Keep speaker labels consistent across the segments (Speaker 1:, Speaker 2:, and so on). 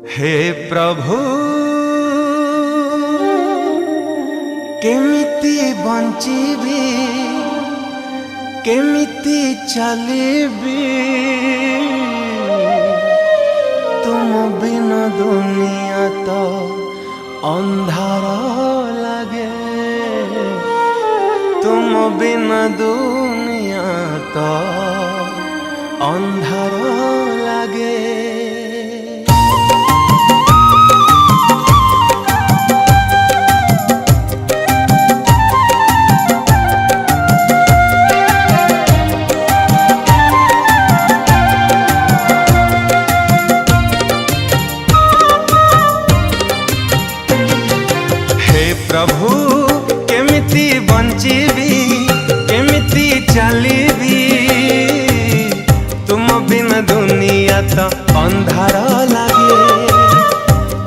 Speaker 1: हे प्रभु केमिति बंचिबी केमिति चलिबी तुम बिन दुनिया तो अंधार लगे तुम बिन दुनिया तो अंधार लगे। प्रभु केमिति बंचिबी केमिति चलिबी तुम बिन दुनिया तो अंधार लगे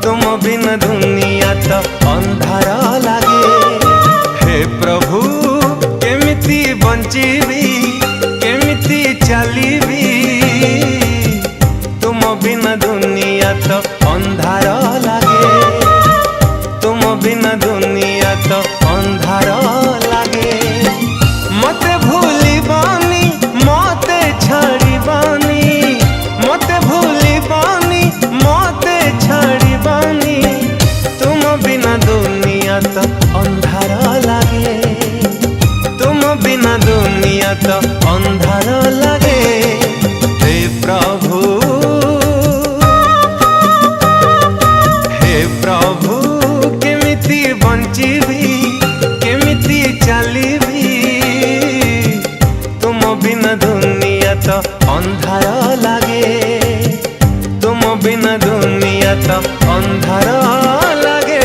Speaker 1: तुम बिन दुनिया तो अंधार लगे। हे प्रभु केमिति बंचिबी केमिति चलिबी तुम बिन दुनिया तो अंधार लगे तुम बिन दुनिया तो अंधार लगे। मते भूलिबानी मते छाड़िबानी मते भूलिबानी मते छाड़िबानी तुम बिन दुनिया तो अंधार लगे तुम बिन दुनिया तो अंधार लगे। हे प्रभु बंचिबी केमिति चलिबी तुम बिन दुनिया तो अंधार लगे तुम बिन दुनिया तो अंधार लगे।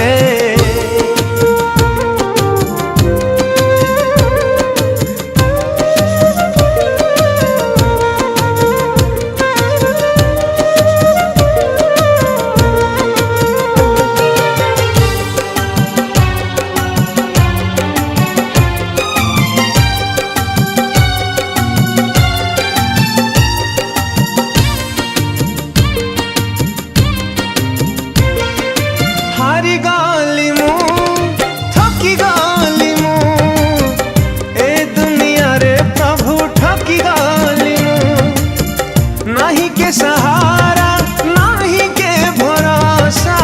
Speaker 1: हारी गाली मु थकी गाली मु ए दुनिया रे प्रभु ठकी गाली मु नहीं के सहारा नहीं के भरोसा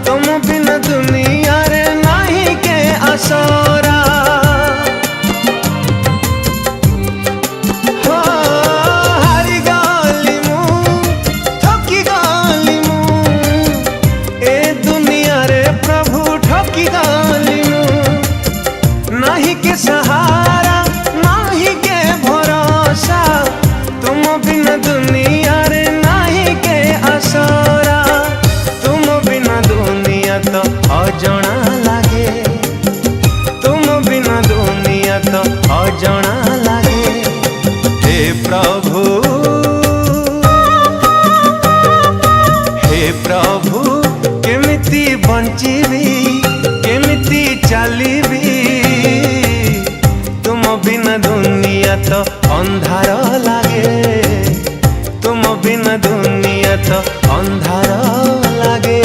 Speaker 1: तुम बिन दुनिया रे नहीं के असरा। हारी गाली मु थकी गाली मु ए दुनिया रे प्रभु ठकी गाली मु नहीं के सहारा नहीं के भरोसा तुम बिन दुनिया रे नहीं के असरा। तुम बिन दुनिया तो अजଣା लगे तुम बिन दुनिया तो अजଣା लगे। हे प्रभु हे प्रभु केमिति बंचिबी केमिति चलिबी तुम बिन दुनिया तो अंधार लगे तुम बिन दुनिया तो अंधार लगे।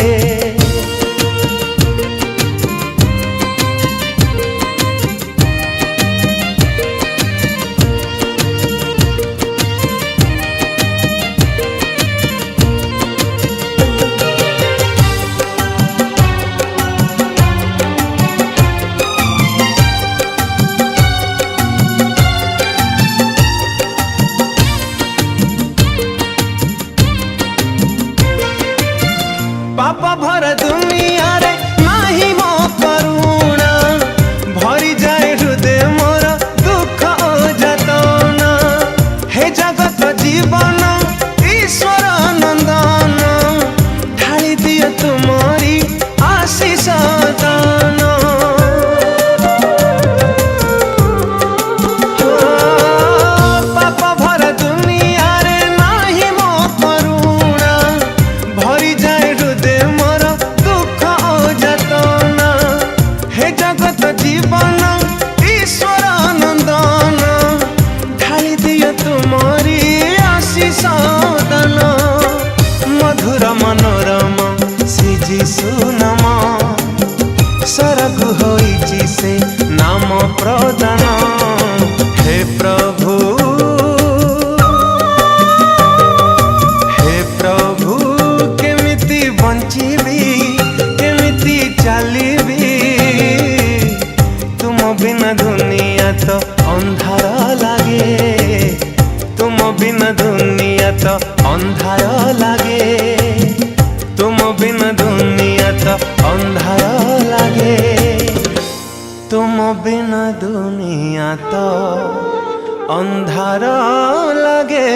Speaker 1: प्रदान। हे प्रभु, हे प्रभु केमिति बंचिबी केमिति चलिबी, तुम बिना दुनिया तो अंधार लागे, तुम बिना दुनिया तो अंधार लागे, तुम बिना दुनिया तो अंधार लागे, तुम बिना दुनिया तो अंधार लागे।